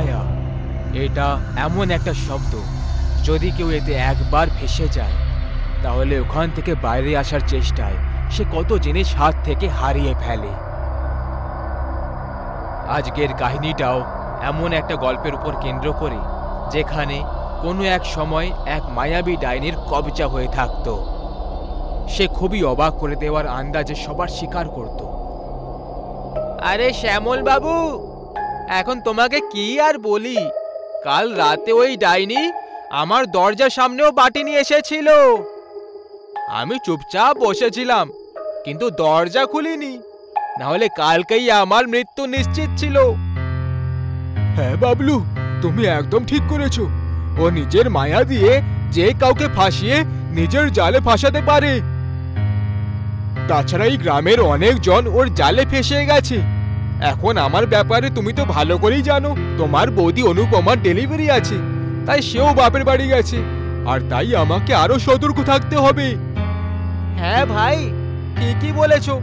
মায়া, এটা এমন একটা শব্দ, যদি কেউ এতে একবার ফেসে যায় তাহলে ওখান থেকে বাইরে আসার চেষ্টায় সে কত জিনিস হাত থেকে হারিয়ে ফেলে। আজকের কাহিনীটাও এমন একটা গল্পের উপর কেন্দ্র করে, যেখানে কোনো এক সময় এক মায়াবী ডাইনির কবজা হয়ে থাকত। সে খুবই অবাক করে দেওয়ার আন্দাজে সবার স্বীকার করত। আরে শ্যামল বাবু, এখন তোমাকে কি আর বলি, কাল রাতে ওই ডাইনি আমার দরজার সামনেও বাটি নিয়ে এসেছিল। আমি চুপচাপ বসেছিলাম, কিন্তু দরজা খুলিনি, নাহলে কালকেই আমার মৃত্যু নিশ্চিত ছিল। হ্যাঁ বাবলু, তুমি একদম ঠিক করেছো। ও নিজের মায়া দিয়ে যে কাউকে ফাঁসিয়ে নিজের জালে ফাঁসাতে পারে। তাছাড়া এই গ্রামের অনেকজন ওর জালে ফেসে গেছে। এখন আমার ব্যাপারে তুমি তো ভালো করেই জানো, তোমার বৌদি অনুপমার ডেলিভারি আছে, তাই সেও বাপের বাড়ি গেছে, আর তাই আমাকে আরো সতর্ক থাকতে হবে। হ্যাঁ ভাই, ঠিকই বলেছো।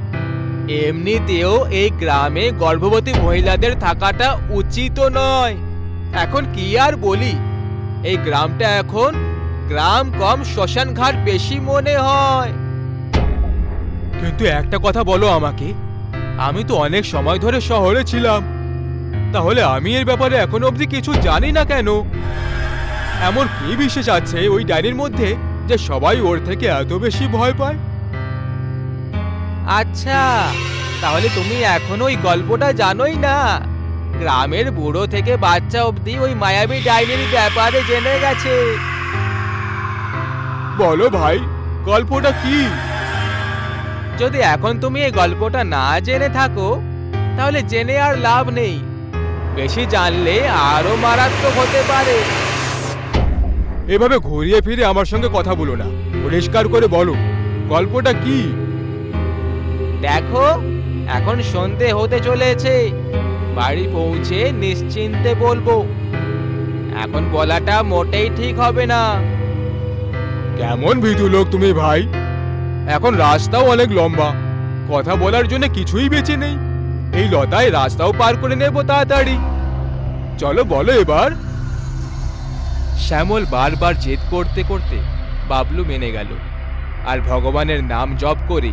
এমনিতেও এই গ্রামে গর্ভবতী মহিলাদের থাকাটা উচিত নয়। এখন কি আর বলি, এই গ্রামটা এখন গ্রাম কম শ্মশান ঘাট বেশি মনে হয়। কিন্তু একটা কথা বলো আমাকে, আমি তো অনেক সময় ধরে শহরে ছিলাম, তাহলে আমি এর ব্যাপারে এখনো অবধি কিছু জানি না কেন? এমন কি বিশেষ আছে ওই ডাইনির মধ্যে যে সবাই ওর থেকে এত বেশি ভয় পায়? আচ্ছা, তাহলে তুমি এখনো ওই গল্পটা জানোই না? গ্রামের বুড়ো থেকে বাচ্চা অবধি ওই মায়াবী ডাইনির ব্যাপারে জেনে গেছে। বলো ভাই, গল্পটা কি? যদি এখন তুমি এই গল্পটা না জেনে থাকো, তাহলে জেনে আর লাভ নেই। বেশি জানলে আরো মারাত্মক হতে পারে। এভাবে ঘুরিয়ে ফিরে আমার সঙ্গে কথা বলো না, পরিষ্কার করে বলো গল্পটা কি। দেখো, এখন সন্ধে হতে চলেছে, বাড়ি পৌঁছে নিশ্চিন্তে বলবো। এখন বলাটা মোটেই ঠিক হবে না। কেমন ভীতু লোক তুমি ভাই! এখন রাস্তাও অনেক লম্বা, কথা বলার জন্য কিছুই বেঁচে নেই। এই লতায় রাস্তাও পার করে নেব তাড়াতাড়ি। চলো বলো এবার। শ্যামল বারবার জেদ করতে করতে বাবলু মেনে গেল, আর ভগবানের নাম জপ করে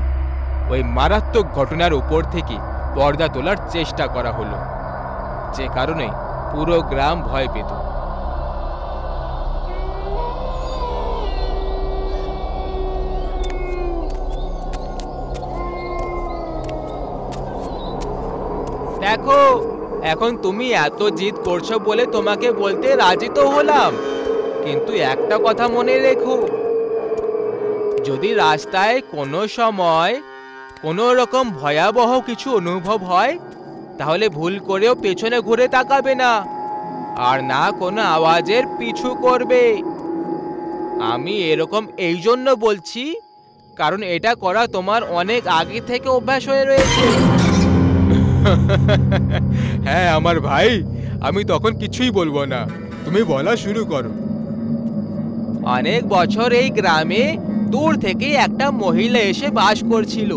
ওই মারাত্মক ঘটনার উপর থেকে পর্দা তোলার চেষ্টা করা হলো, যে কারণে পুরো গ্রাম ভয় পেত। দেখো, এখন তুমি এত জিদ করছো বলে তোমাকে বলতে রাজি তো হলাম, কিন্তু একটা কথা মনে রেখো, যদি রাস্তায় কোনো সময় কোনো রকম ভয়াবহ কিছু অনুভব হয়, তাহলে ভুল করেও পেছনে ঘুরে তাকাবে না, আর না কোনো আওয়াজের পিছু করবে। আমি এরকম এই জন্য বলছি, কারণ এটা করা তোমার অনেক আগে থেকে অভ্যাস হয়ে রয়েছে। হ্যাঁ আমার ভাই, আমি তখন কিছুই বলবো না, তুমি বলা শুরু করো। অনেক বছর এই গ্রামে দূর থেকে একটা মহিলা এসে বাস করছিল।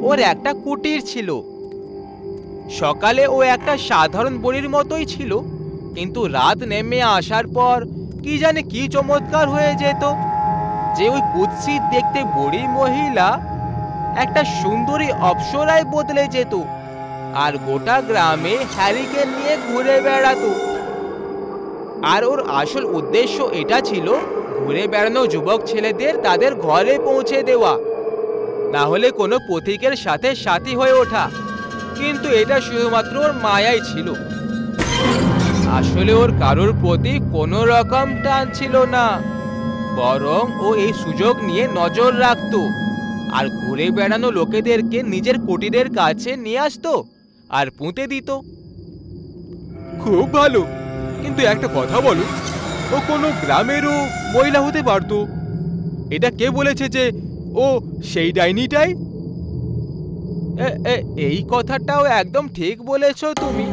ওর একটা কুটির ছিল। সকালে ও একটা সাধারণ বুড়ির মতোই ছিল, কিন্তু রাত নেমে আসার পর কি জানে কি চমৎকার হয়ে যেত, যে ওই কুৎসিত দেখতে বুড়ি মহিলা একটা সুন্দরী অপ্সরায় বদলে যেত, আর গোটা গ্রামে হ্যারিকেন নিয়ে ঘুরে বেড়াতো। আর ওর আসল উদ্দেশ্য এটা ছিল ঘুরে বেড়ানো যুবক ছেলেদের তাদের ঘরে পৌঁছে দেওয়া, না হলে কোনো পথিকের সাথে সাথী হয়ে ওঠা। কিন্তু এটা শুধুমাত্র ওর মায়াই ছিল, আসলে ওর কারোর প্রতি কোনো রকম টান ছিল না, বরং ও এই সুযোগ নিয়ে নজর রাখতো, আর ঘুরে বেড়ানো লোকেদেরকে নিজের কুটিরের কাছে নিয়ে আসতো আর পুঁতে দিত। খুব ভালো, কিন্তু একটা কথা বলো, ও কোনো গ্রামেরও মহিলা হতে পারতো। এটা কে বলেছে যে ও সেই ডাইনিটাই? এই কথাটাও একদম ঠিক বলেছো তুমি,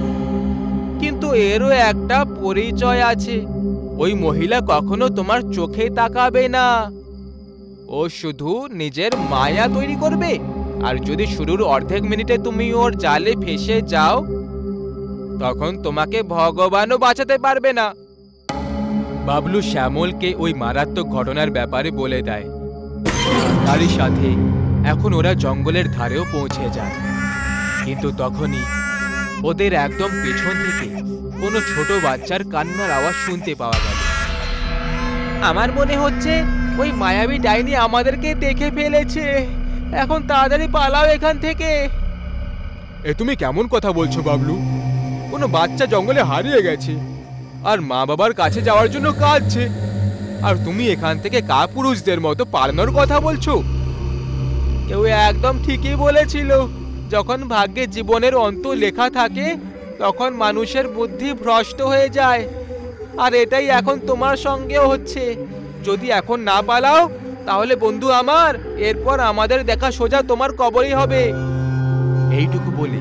কিন্তু এরও একটা পরিচয় আছে। ওই মহিলা কখনো তোমার চোখে তাকাবে না, ও শুধু নিজের মায়া তৈরি করবে, আর যদি শুরুর অর্ধেক মিনিটে তুমি ওর জালে ফেসে যাও, তখন তোমাকে ভগবানও বাঁচাতে পারবে না। বাবলু শ্যামলকে ওই মারাত্মক ঘটনার ব্যাপারে বলে দেয়। তারই সাথে এখন ওরা জঙ্গলের ধারেও পৌঁছে যায়। কিন্তু তখনই ওদের একদম পেছন থেকে কোনো ছোট বাচ্চার কান্নার আওয়াজ শুনতে পাওয়া গেল। আমার মনে হচ্ছে ওই মায়াবী ডাইনি আমাদেরকে দেখে ফেলেছে। এখন তাড়াতাড়ি পালাও এখান থেকে। এ তুমি কেমন কথা বলছো বাবলু? কোনো বাচ্চা জঙ্গলে হারিয়ে গেছে আর মা বাবার কাছে যাওয়ার জন্য কাঁদছে, আর তুমি এখান থেকে কাপুরুষদের মতো পালানোর কথা বলছো? কেউ একদম ঠিকই বলেছিল, যখন ভাগ্যে জীবনের অন্ত লেখা থাকে তখন মানুষের বুদ্ধি ভ্রষ্ট হয়ে যায়। আর এটাই এখন তোমার সঙ্গেও হচ্ছে। যদি এখন না পালাও তাহলে বন্ধু আমার, এরপর আমাদের দেখা সোজা তোমার কবরই হবে। এইটুকু বলে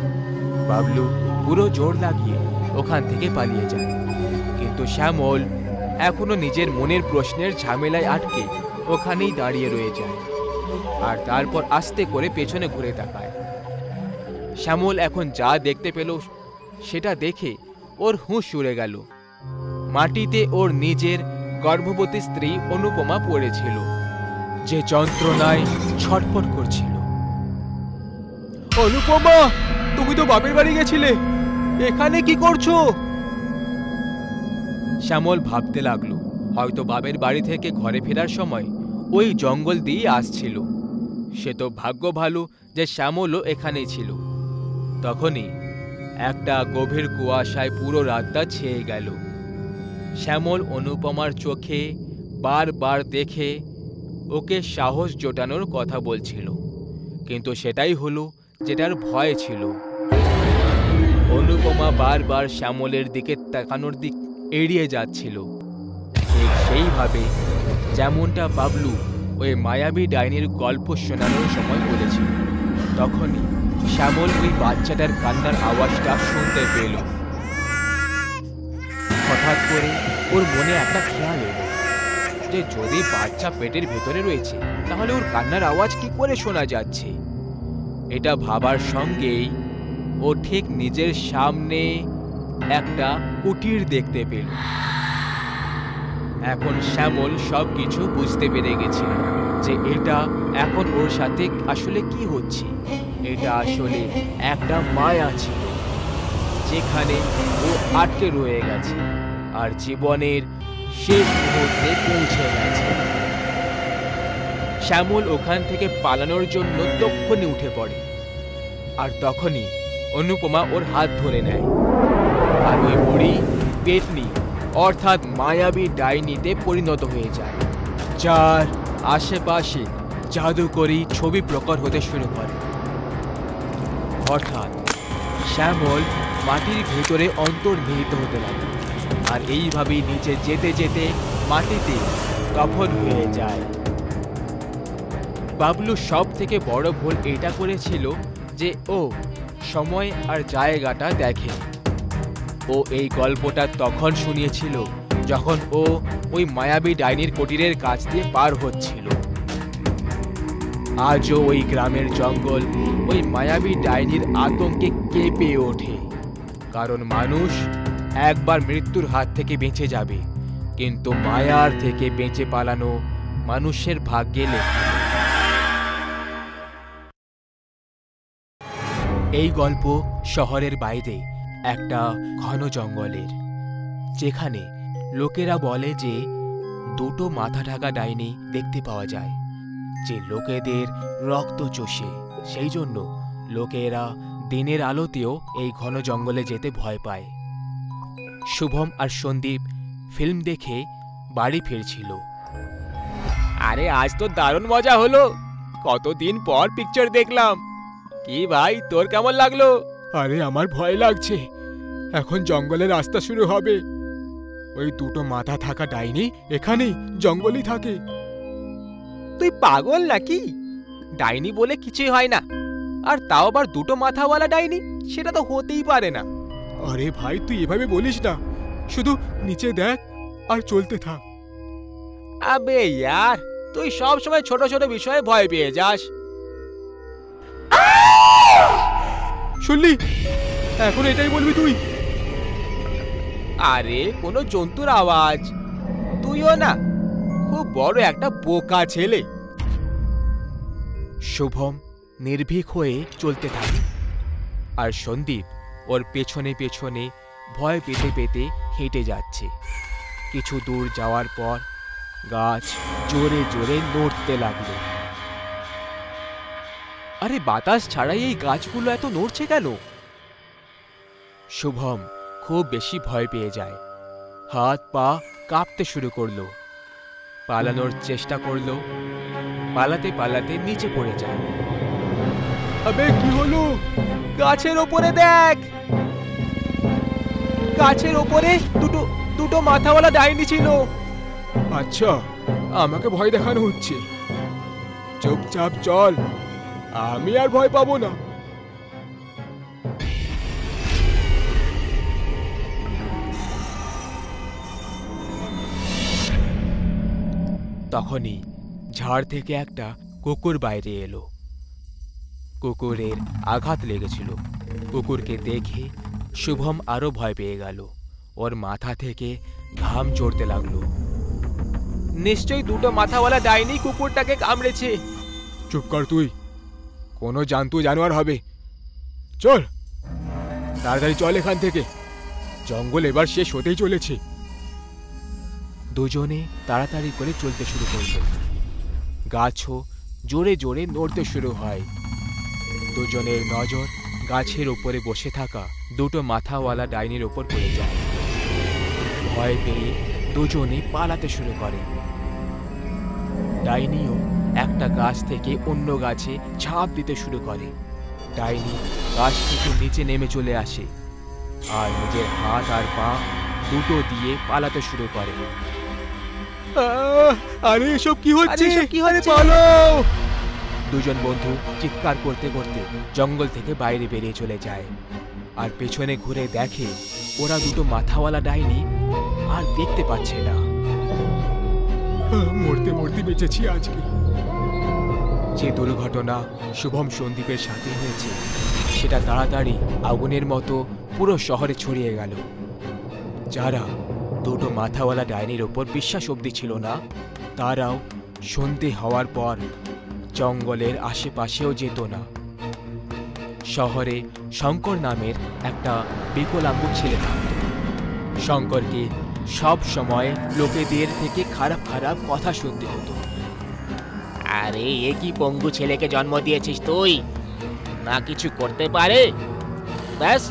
বাবলু পুরো জোর লাগিয়ে ওখান থেকে পালিয়ে যায়। কিন্তু শ্যামল এখনো নিজের মনের প্রশ্নের ঝামেলায় আটকে ওখানেই দাঁড়িয়ে রয়ে যায়, আর তারপর আস্তে করে পেছনে ঘুরে তাকায়। শ্যামল এখন যা দেখতে পেল সেটা দেখে ওর হুঁশ উড়ে গেল। মাটিতে ওর নিজের গর্ভবতী স্ত্রী অনুপমা পড়েছিল, যে যন্ত্রণায় ছটফট করছিল। অনুপমা, তুমি তো বাপের বাড়ি গেছিলে, এখানে কি করছো? শ্যামল ভাবতে লাগলো, হয়তো বাপের বাড়ি থেকে ঘরে ফেরার সময় ওই জঙ্গল দিয়ে আসছিল। সে তো ভাগ্য ভালো যে শ্যামলও এখানেই ছিল। তখনই একটা গভীর কুয়াশায় পুরো রাতটা ছেয়ে গেল। শ্যামল অনুপমার চোখে বারবার দেখে ওকে সাহস জোটানোর কথা বলছিল, কিন্তু সেটাই হলো যেটার ভয় ছিল। অনুপমা বারবার শ্যামলের দিকে তাকানোর দিক এড়িয়ে যাচ্ছিল, ঠিক সেইভাবে যেমনটা বাবলু ওই মায়াবী ডাইনির গল্প শোনানোর সময় বলেছিল। তখনই শ্যামল ওই বাচ্চাটার কান্নার আওয়াজটা শুনতে পেল। হঠাৎ করে ওর মনে একটা খেয়াল এলো যে যদি বাচ্চা পেটের ভেতরে রয়েছে তাহলে ওর কান্নার আওয়াজ কি করে শোনা যাচ্ছে। এটা ভাবার সঙ্গেই ও ঠিক নিজের সামনে একটা কুটির দেখতে পেল। এখন শ্যামল সবকিছু বুঝতে পেরে গেছিল যে এটা এখন ওর সাথে আসলে কি হচ্ছে। এটা আসলে একটা মায়া ছিল, যেখানে ও আটকে রয়ে গেছে আর জীবনের শেষ মুহূর্তে পৌঁছে গেছে। শ্যামল ওখান থেকে পালানোর জন্য তক্ষুনি উঠে পড়ে, আর তখনই অনুপমা ওর হাত ধরে নেয়, আর ওই বুড়ি পেতনি অর্থাৎ মায়াবী ডাইনিতে পরিণত হয়ে যায়, যার আশেপাশে জাদুকরী ছবি প্রকট হতে শুরু করে। হঠাৎ শ্যামল মাটির ভেতরে অন্তর্নিহিত হতে লাগে, আর এইভাবেই নিচে যেতে যেতে মাটিতে দফন হয়ে যায়। বাবলু সব থেকে বড় ভুল এটা করেছিল যে ও সময় আর জায়গাটা দেখে। ও এই গল্পটা তখন শুনিয়েছিল যখন ও ওই মায়াবী ডাইনির কুটিরের কাছ দিয়ে পার হচ্ছিল। আজও ওই গ্রামের জঙ্গল ওই মায়াবী ডাইনির আতঙ্কে কেঁপে ওঠে, কারণ মানুষ একবার মৃত্যুর হাত থেকে বেঁচে যাবে, কিন্তু মায়ার থেকে বেঁচে পালানো মানুষের ভাগ্যে লেখা। এই গল্প শহরের বাইরে একটা ঘন জঙ্গলের, যেখানে লোকেরা বলে যে দুটো মাথা ঢাকা ডাইনি দেখতে পাওয়া যায়, যে লোকেদের রক্ত চষে। সেই জন্য লোকেরা দিনের আলোতেও এই ঘন জঙ্গলে যেতে ভয় পায়। শুভম আর সন্দীপ ফিল্ম দেখে বাড়ি ফিরছিল। আরে আজ তো দারুণ মজা হলো, কতদিন পর পিকচার দেখলাম। কি ভাই, তোর কেমন লাগলো? আরে আমার ভয় লাগছে, এখন জঙ্গলের রাস্তা শুরু হবে। ওই দুটো মাথা থাকা ডাইনি এখানেই জঙ্গলই থাকে। তুই পাগল নাকি? ডাইনি বলে কিছুই হয় না, আর তাও আবার দুটো মাথাওয়ালা ডাইনি, সেটা তো হতেই পারে না। আরে ভাই, তুই এভাবে বলিস না, শুধু নিচে দেখ আর চলতে থাক। আবে ইয়ার, তুই সব সময় ছোট ছোট বিষয়ে ভয় পেয়ে যাস। শুনলি, এখন এটাই বলবি তুই? আরে কোনো জন্তুর আওয়াজ। তুইও না খুব বড় একটা বোকা ছেলে। শুভম নির্ভীক হয়ে চলতে থাকে আর সন্দীপ ওর পেছনে পেছনে ভয় পেতে পেতে হেঁটে যাচ্ছে। কিছু দূর যাওয়ার পর গাছ জোরে জোরে নড়তে লাগলো। আরে বাতাস ছাড়াই এই গাছগুলো এত নড়ছে কেন? শুভম খুব বেশি ভয় পেয়ে যায়, হাত পা কাঁপতে শুরু করলো। পালানোর চেষ্টা করলো, পালাতে পালাতে নিচে পড়ে যায়। আবে কি হলো? গাছের ওপরে দেখ, গাছের ওপরে দুটো দুটো মাথাওয়ালা ডাইনি ছিল। আচ্ছা, আমাকে ভয় দেখানো হচ্ছে। চুপচাপ চল, আমি আর ভয় পাবো না। তখনই ঝাড় থেকে একটা কুকুর বাইরে এলো। কুকুরের আঘাত লেগেছিল। কুকুরকে দেখে শুভম আরো ভয় পেয়ে গেল। ওর মাথা থেকে ঘাম ঝরতে লাগলো। নিশ্চয়ই দুটো মাথাওয়ালা ডাইনি কুকুরটাকে কামড়েছে। চুপ কর তুই, কোনো জন্তু জানোয়ার হবে। চল তাড়াতাড়ি চল এখান থেকে, জঙ্গল এবার শেষ হতেই চলেছে। দুজনে তাড়াতাড়ি করে চলতে শুরু করল। গাছও জোরে জোরে নড়তে শুরু হয়। দুজনের নজর গাছের উপরে বসে থাকা দুটো মাথাওয়ালা ডাইনির ওপর পড়ে যায়। ভয় পেয়ে দুজনে পালাতে শুরু করে। ডাইনিও একটা গাছ থেকে অন্য গাছে ঝাঁপ দিতে শুরু করে। ডাইনি গাছ থেকে নিচে নেমে চলে আসে আর নিজের হাত আর পা দুটো দিয়ে পালাতে শুরু করে। আরে এসব কি হচ্ছে? পালো! দুজন বন্ধু চিৎকার করতে করতে জঙ্গল থেকে বাইরে বেরিয়ে চলে যায় আর পেছনে ঘুরে দেখে ওরা দুটো মাথাওয়ালা ডাইনি আর দেখতে পাচ্ছে না। মরতে মরতে বেঁচেছি আজকে। যে দুর্ঘটনা শুভম সন্দীপের সাথে হয়েছে সেটা তাড়াতাড়ি আগুনের মতো পুরো শহরে ছড়িয়ে গেল। যারা দুটো মাথাওয়ালা ডাইনির ওপর বিশ্বাস অবধি ছিল না, তারাও সন্ধে হওয়ার পর জঙ্গলের আশেপাশেও যেত না। শহরে শঙ্কর নামের একটা বিকলাঙ্গ ছেলে থাকত। শঙ্করকে সব সময় লোকেদের থেকে খারাপ খারাপ কথা শুনতে হতো। আরে এ কি পঙ্গু ছেলেকে জন্ম দিয়েছিস তুই? না কিছু করতে পারে, ব্যাস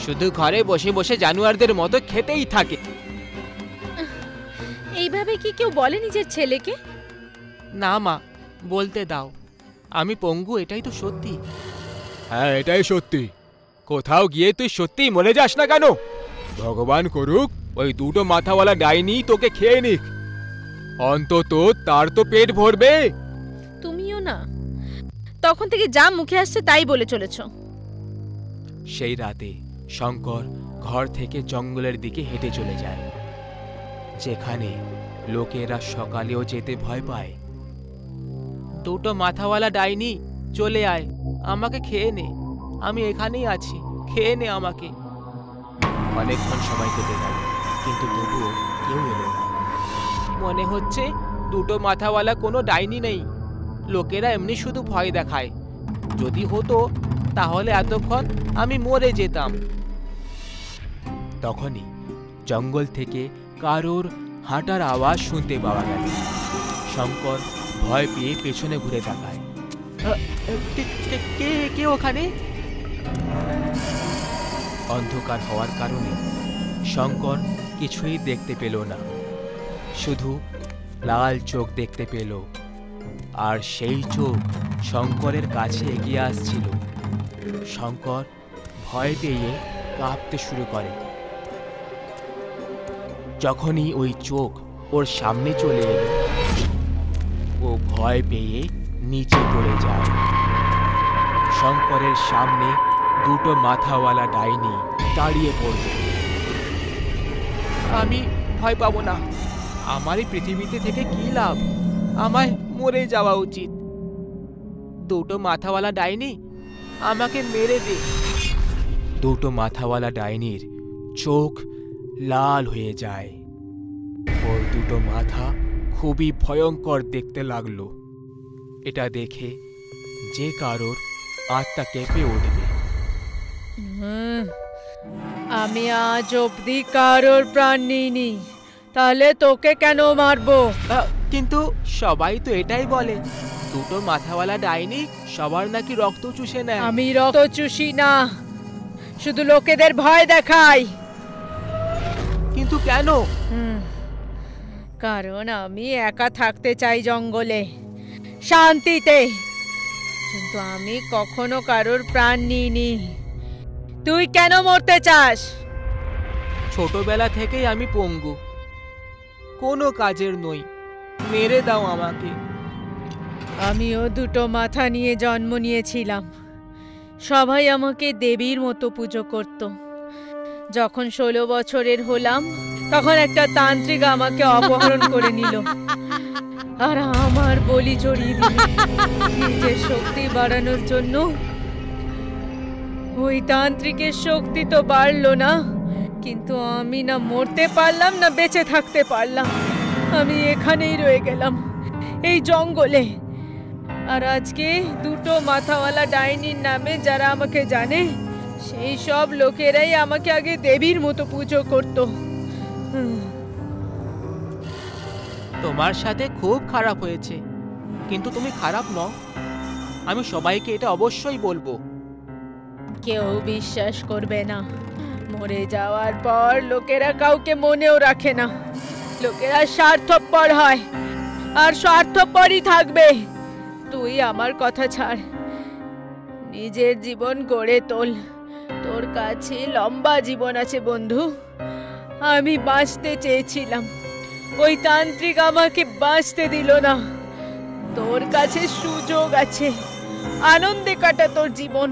শুধু ঘরে বসে বসে জানোয়ারদের মতো খেতেই থাকে। এইভাবে কি কেউ বলে নিজের ছেলেকে? না মা, বলতে দাও। আমি পঙ্গু, এটাই তো সত্যি। হ্যাঁ, এটাই সত্যি। কোথাও গিয়ে তুই সত্যিই মরে যাস না কেন? ভগবান করুক ওই দুটো মাথাওয়ালা ডাইনি তোকে খেয়ে নিক, অন্তত তার তো পেট ভরবে। তুমিও না, তখন থেকে যা মুখে আসছে তাই বলে চলেছ। সেই রাতে শঙ্কর ঘর থেকে জঙ্গলের দিকে হেঁটে চলে যায়, যেখানে লোকেরা সকালেও যেতে ভয় পায়। দুটো মাথাওয়ালা ডাইনি, চলে আয়, আমাকে খেয়ে নে, আমি এখানেই আছি, খেয়ে নে আমাকে। অনেকক্ষণ সময় কেটে গেল, কিন্তু তবুও কেউ এলো না। মনে হচ্ছে দুটো মাথাওয়ালা কোনো ডাইনি নেই, লোকেরা এমনি শুধু ভয় দেখায়। যদি হতো তাহলে এতক্ষণ আমি মরে যেতাম। তখনই জঙ্গল থেকে কারোর হাঁটার আওয়াজ শুনতে পাওয়া গেল। শঙ্কর ভয় পেয়ে পেছনে ঘুরে তাকায়। কে ওখানে? অন্ধকার হওয়ার কারণে শঙ্কর কিছুই দেখতে পেল না, শুধু লাল চোখ দেখতে পেল। আর সেই চোখ শঙ্করের কাছে এগিয়ে আসছিল। শঙ্কর ভয় পেয়ে কাঁপতে শুরু করে। যখনই ওই চোখ ওর সামনে চলে এলো, ও ভয় পেয়ে নিচে পড়ে যায়। শঙ্করের সামনে দুটো মাথাওয়ালা ডাইনি দাঁড়িয়ে পড়ল। আমি ভয় পাবো না, আমার এই পৃথিবীতে থেকে কি লাভ? আমায় মরে যাওয়া উচিত। দুটো মাথাওয়ালা ডাইনি, আমাকে মেরে দে। দুটো মাথাওয়ালা ডাইনির চোখ লাল হয়ে যায়। ওর দুটো মাথা খুবই ভয়ঙ্কর দেখতে লাগলো। এটা দেখে যে কারোর আত্মা কেঁপে উঠবে। আমি আজ অব্দি কারোর প্রাণ নিইনি, তাহলে তোকে কেন মারবো? কিন্তু সবাই তো এটাই বলে, দুটো মাথাওয়ালা ডাইনি সবার নাকি রক্ত চুষে নেয়। আমি রক্ত চুষি না, শুধু লোকেদের ভয় দেখাই। কিন্তু কেন? কারণ আমি একা থাকতে চাই জঙ্গলে, শান্তিতে। কিন্তু আমি কখনো কারোর প্রাণ নিইনি। তুই কেন মরতে চাস? ছোটবেলা থেকেই আমি পঙ্গু, কোনো কাজের নই, মেরে দাও আমাকে। আমিও দুটো মাথা নিয়ে জন্ম নিয়েছিলাম। সবাই আমাকে দেবীর মতো পুজো করত। যখন 16 বছরের হলাম, তখন একটা তান্ত্রিক আমাকে অপহরণ করে নিল আর আমার বলি চড়িয়ে দিল নিজের শক্তি বাড়ানোর জন্য। ওই তান্ত্রিকের শক্তি তো বাড়লো না, কিন্তু আমি না মরতে পারলাম না বেঁচে থাকতে পারলাম। আমি এখানেই রয়ে গেলাম, এই জঙ্গলে। আর আজকে দুটো মাথাওয়ালা ডাইনির নামে যারা আমাকে জানে, সেই সব লোকেরাই আমাকে আগে দেবীর মতো পুজো করত। তোমার সাথে খুব খারাপ হয়েছে, কিন্তু তুমি খারাপ নও। আমি সবাইকে এটা অবশ্যই বলবো। কেউ বিশ্বাস করবে না। মরে যাওয়ার পর লোকেরা কাউকে মনেও রাখে না। লোকেরা স্বার্থপর হয়, আর স্বার্থপরই থাকবে। তুই আমার কথা ছাড়, নিজের জীবন গড়ে তোল। তোর কাছে লম্বা জীবন আছে বন্ধু। আমি বাঁচতে চেয়েছিলাম, ওই তান্ত্রিক আমাকে বাঁচতে দিল না। তোর কাছে সুযোগ আছে, আনন্দে কাটা তোর জীবন,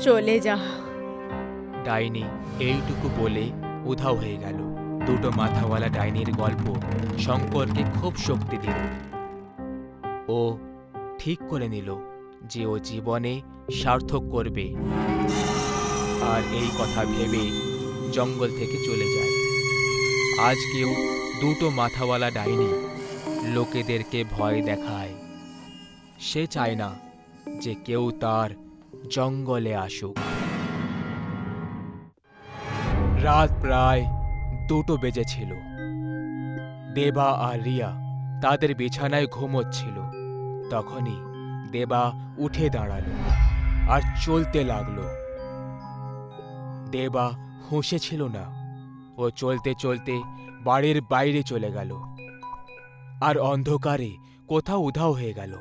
চলে যা। ডাইনি এইটুকু বলে উধাও হয়ে গেল। দুটো মাথাওয়ালা ডাইনির গল্প শঙ্করকে খুব শক্তি দিল। ও ঠিক করে নিল যে ও জীবনে সার্থক করবে, আর এই কথা ভেবে জঙ্গল থেকে চলে যায়। আজকেও দুটো মাথাওয়ালা ডাইনি লোকেদেরকে ভয় দেখায়। সে চায় না যে কেউ তার জঙ্গলে আসুক। রাত প্রায় 2টো বেজেছিল। দেবা আর রিয়া তাদের বিছানায় ঘুমোচ্ছিল। তখনই দেবা উঠে দাঁড়ালো আর চলতে লাগলো। দেবা হুঁশে ছিল না। ও চলতে চলতে বাড়ির বাইরে চলে গেল আর অন্ধকারে কোথাও উধাও হয়ে গেল।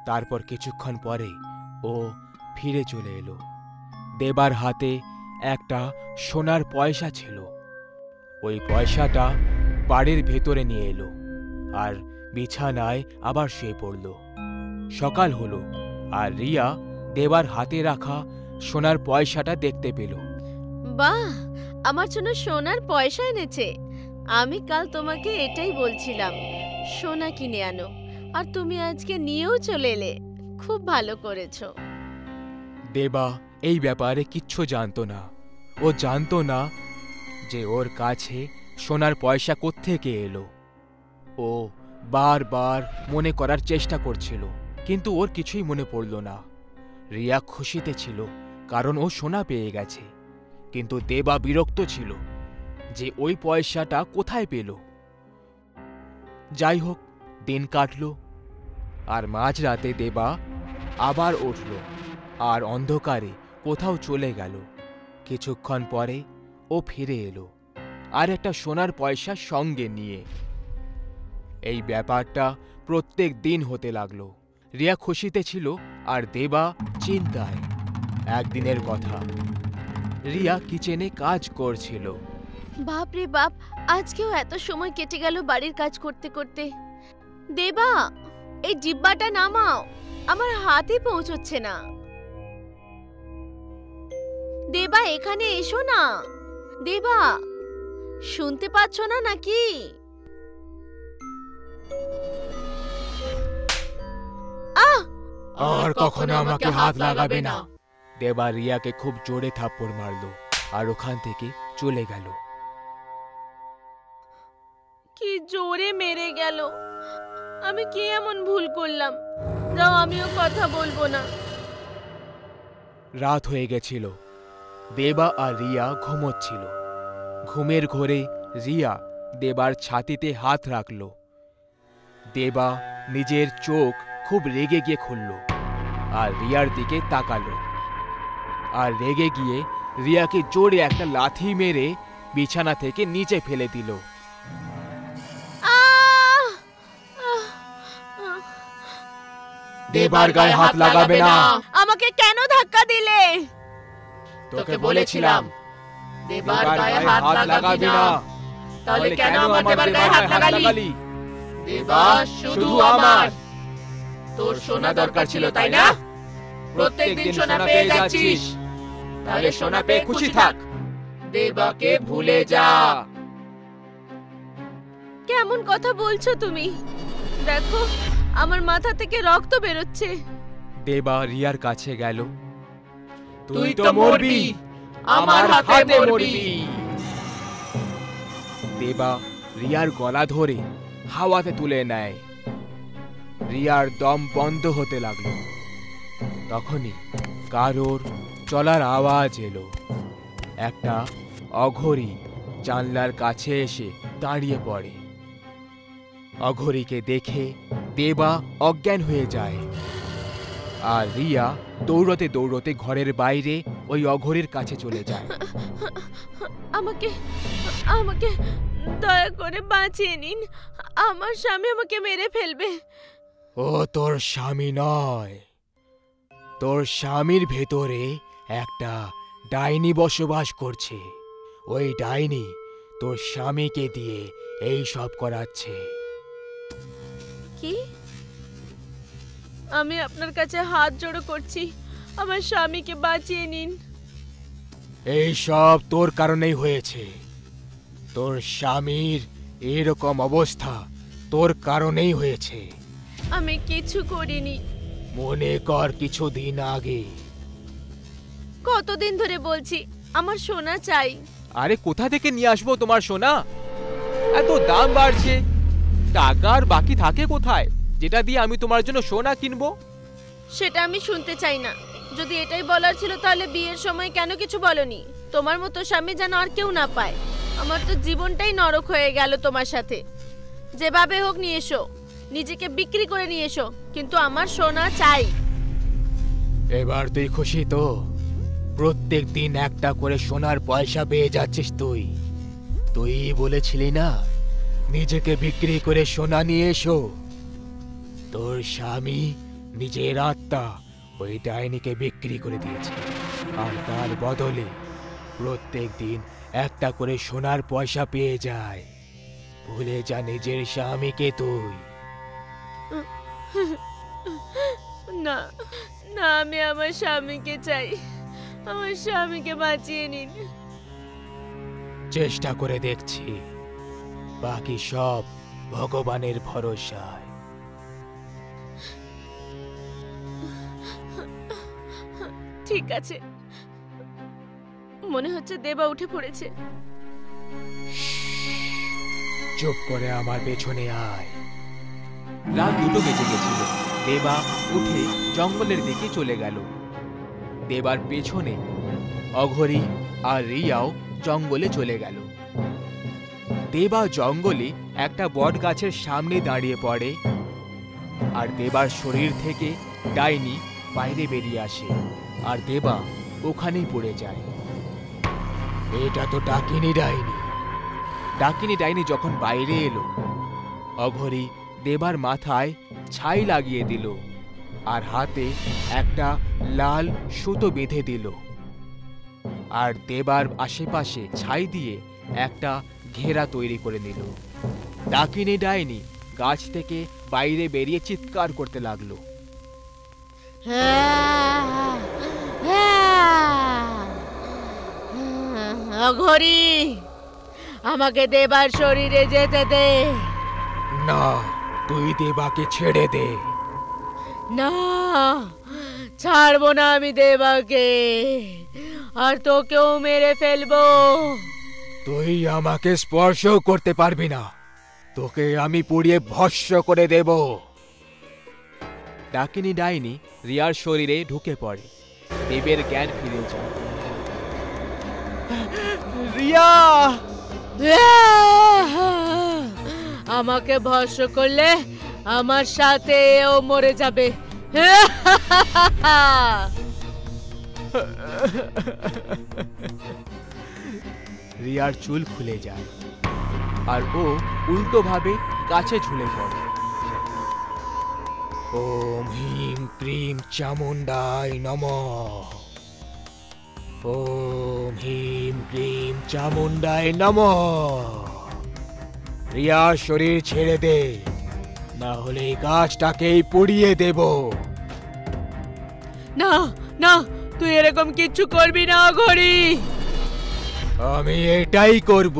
তারপর কিছুক্ষণ পরে ও ফিরে চলে এলো। দেবার হাতে একটা সোনার পয়সা ছিল। ওই পয়সাটা বাড়ির ভেতরে নিয়ে এলো আর বিছানায় আবার শুয়ে পড়ল। সকাল হলো আর রিয়া দেবার হাতে রাখা সোনার পয়সাটা দেখতে পেল। বাহ, আমার জন্য সোনার পয়সা এনেছে। আমি কাল তোমাকে এটাই বলছিলাম, সোনা কিনে আনো, আর তুমি আজকে নিয়েও চলে এলে। খুব ভালো করেছো। দেবা এই ব্যাপারে কিচ্ছু জানতো না। ও জানতো না যে ওর কাছে সোনার পয়সা কোত্থেকে এলো। ও বারবার মনে করার চেষ্টা করছিল, কিন্তু ওর কিছুই মনে পড়ল না। রিয়া খুশিতে ছিল কারণ ও সোনা পেয়ে গেছে, কিন্তু দেবা বিরক্ত ছিল যে ওই পয়সাটা কোথায় পেল। যাই হোক, দিন কাটল আর মাঝরাতে দেবা আবার উঠল আর অন্ধকারে কোথাও চলে গেল। কিছুক্ষণ পরে ও ফিরে এলো আর একটা সোনার পয়সা সঙ্গে নিয়ে। এই ব্যাপারটা প্রত্যেক দিন হতে লাগলো। রিয়া খুশিতে ছিল আর দেবা চিন্তায়। একদিনের কথা, রিয়া কিচেনে কাজ করছিল। বাপ রে বাপ, আজকেও এত সময় কেটে গেল বাড়ির কাজ করতে করতে। দেবা, এই ডিব্বাটা নামাও, আমার হাতে পৌঁছচ্ছে না। দেবা, এখানে এসো না। দেবা, শুনতে পাচ্ছ না নাকি? আর কখনো আমাকে হাত লাগাবে না। দেবা রিয়াকে খুব জোরে থাপ্পড় মারল আর ওখান থেকে চলে গেল। কি জোরে মেরে গেল। আমি কি এমন ভুল করলাম? যাও, আমিও কথা বলবো না। রাত হয়ে গেছিল। দেবা আর রিয়া ঘুমোচ্ছিল। ঘুমের ঘোরে রিয়া দেবার ছাতিতে হাত রাখল। দেবা নিজের চোখ খুব রেগে গিয়ে খুলল আর রিয়ার দিকে তাকালো, আর রেগে গিয়ে রিয়াকে জোরে একটা লাথি মেরে বিছানা থেকে নিচে ফেলে দিল। আহ! আহ! আহ! দেবার গায়ে হাত লাগাবে না। আমাকে কেন ধাক্কা দিলে? তোকে বলেছিলাম দেবার গায়ে হাত লাগাবি না। তাহলে কেন আমার দেবার গায়ে হাত লাগালি? দেবা শুধু আমার। তোর সোনা দরকার ছিল, তাই না? প্রত্যেকদিন সোনা পেয়ে যাচ্ছিস, তাহলে সোনা পেয়ে খুশি থাক। দেবাকে ভুলে যা। কেমন কথা বলছো তুমি? দেখো, আমার মাথা থেকে রক্ত বেরোচ্ছে। দেবা রিয়ার কাছে গেল। তুই তো মরবি, আমার হাতে মরবি। দেবা রিয়ার গলা ধরে হাওয়াতে তুলে নেয়। রিয়ার দম বন্ধ হতে লাগলো। তখনই কারোর চলার আওয়াজ এলো। একটা অঘরী জানলার কাছে এসে দাঁড়িয়ে পড়ে। অঘরীকে দেখে দেবা অজ্ঞান হয়ে যায়, আর রিয়া দৌড়তে দৌড়তে ঘরের বাইরে ওই অঘরীর কাছে চলে যায়। আমাকে আমাকে দয়া করে বাঁচিয়ে নিন। আমার স্বামী আমাকে মেরে ফেলবে। ও তোর স্বামী নয়, তোর স্বামীর ভেতরে একটা ডাইনি বসবাস করছে। ওই ডাইনি তোর স্বামীকে দিয়ে এই সব করাচ্ছে। কি? আমি আপনার কাছে হাত জোড়ো করছি, আমার স্বামীকে বাঁচিয়ে নিন। এই সব তোর কারণেই হয়েছে। তোর স্বামীর এরকম অবস্থা তোর কারণেই হয়েছে। আমি কিছু করিনি। মনে কর কিছুদিন আগে। কতদিন ধরে বলছি আমার সোনা চাই। আরে কোথা থেকে নিয়ে আসবো তোমার সোনা? এত দাম বাড়ছে, টাকা আর বাকি থাকে কোথায় যেটা দিয়ে আমি তোমার জন্য সোনা কিনবো? সেটা আমি শুনতে চাই না। যদি এটাই বলার ছিল তাহলে বিয়ের সময় কেন কিছু বলনি? তোমার মতো স্বামী যেন আর কেউ না পায়। আমার তো জীবনটাই নরক হয়ে গেল তোমার সাথে। যেভাবে হোক নিয়ে এসো, নিজেকে বিক্রি করে নিয়ে এসো, কিন্তু আমার সোনা চাই। এবার তুই খুশি তো? প্রত্যেক দিন একটা করে সোনার পয়সা পেয়ে যাচ্ছিস তুই। তুই বলেছিলি না নিজেকে বিক্রি করে সোনা নিয়ে এসো। তোর স্বামী নিজের আত্মা ওই ডাইনিকে বিক্রি করে দিয়েছে, আর তার বদলে প্রত্যেক দিন একটা করে সোনার পয়সা পেয়ে যায়। ভুলে যা নিজের স্বামীকে তুই। না না, আমি আমার স্বামীকে চাই। আমার স্বামীকে বাঁচিয়ে নিন। চেষ্টা করে দেখছি, বাকি সব ভগবানের ভরসায়। ঠিক আছে, মনে হচ্ছে দেবা উঠে পড়েছে। চুপ করে আমার পেছনে আয়। রাত 2টো বেজে গেছিল। দেবা উঠে জঙ্গলের দিকে চলে গেল। দেবার পেছনে অঘরী আর রিয়াও জঙ্গলে চলে গেল। দেবা জঙ্গলে একটা বট গাছের সামনে দাঁড়িয়ে পড়ে, আর দেবার শরীর থেকে ডাইনি বাইরে বেরিয়ে আসে, আর দেবা ওখানেই পড়ে যায়। এটা তো ডাকিনী ডাইনি। ডাকিনী ডাইনি যখন বাইরে এলো, অঘরী দেবার মাথায় ছাই লাগিয়ে দিল, আর হাতে একটা লাল সুতো বেঁধে দিল, আর দেবার আশেপাশে ছাই দিয়ে একটা ঘেরা তৈরি করে নিল। ডাকিনী ডাইনি গাছ থেকে বাইরে বেরিয়ে চিৎকার করতে লাগলো। অঘরী, আমাকে দেবার শরীরে যেতে দে। না, তুই দেবাকে ছেড়ে দে। না, ছাড়বো না আমি দেবাকে, আর তোকেও মেরে ফেলবো। তুই আমাকে স্পর্শ করতে পারবি না। তোকে আমি পুড়িয়ে ভস্ম করে দেব। ডাকিনী ডাইনি রিয়ার শরীরে ঢুকে পড়ে। দেবের জ্ঞান ফিরে যায়। রিয়া! আমাকে ভস্ম করলে আমার সাথে ও মরে যাবে। রিয়ার চুল খুলে যায় আর ও উল্টো ভাবে গাছে ঝুলে পড়ে। ওম হিম ক্রিম চামুন্ডায় নমঃ। ওম হিম ক্রিম চামুন্ডায় নমঃ। রিয়া শরীর ছেড়ে দে, না হলে এই গাছটাকেই পুড়িয়ে দেব। না না, তুই এরকম কিচ্ছু করবি না ঘড়ি। আমি এটাই করব।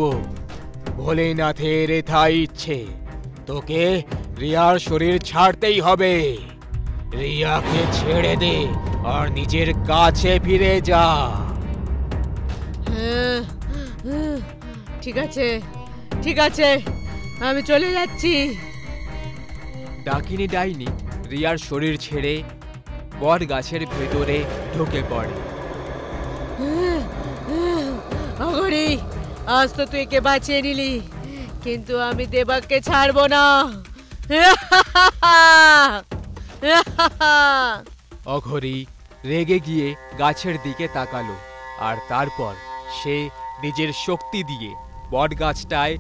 ভোলেনাথের এথাই ইচ্ছে। তোকে রিয়ার শরীর ছাড়তেই হবে। রিয়াকে ছেড়ে দে আর নিজের কাছে ফিরে যা। ঠিক আছে ঠিক আছে, আমি চলে যাচ্ছি। ডাকিনী ডাইনি রিয়ার শরীর ছেড়ে বট গাছের ভেতরে ঢুকে পড়ে। ঘড়ি, আজ তো তুই একে বাঁচিয়ে নিলি, কিন্তু আমি দেবাকে ছাড়বো না। অঘরী রেগে গিয়ে গাছের দিকে তাকালো আর তারপর সে নিজের শক্তি দিয়ে বট গাছটায়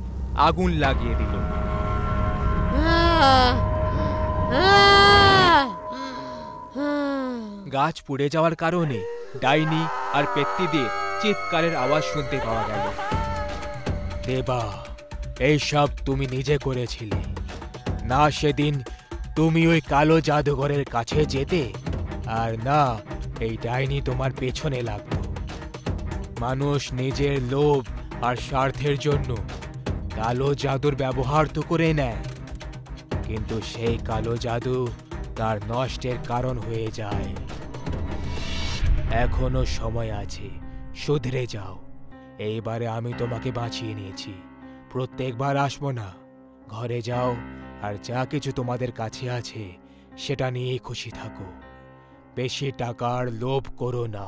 আগুন লাগিয়ে দিল। গাছ পুড়ে যাওয়ার কারণে ডাইনি আর পেত্তিদের চিৎকারের আওয়াজ শুনতে পাওয়া গেল। দেবা, এইসব তুমি নিজে করেছিলে না? সেদিন তুমি ওই কালো জাদুঘরের কাছে যেতে, আর না এই ডাইনি তোমার পেছনে লাগতো। মানুষ নিজের লোভ আর স্বার্থের জন্য কালো জাদুর ব্যবহার তো করে নেয়, কিন্তু সেই কালো জাদু তার নষ্টের কারণ হয়ে যায়। এখনো সময় আছে, শুধরে যাও। এইবারে আমি তোমাকে বাঁচিয়ে নিয়েছি, প্রত্যেকবার আসবো না। ঘরে যাও আর যা কিছু তোমাদের কাছে আছে সেটা নিয়েই খুশি থাকো। বেশি টাকার লোভ করো না।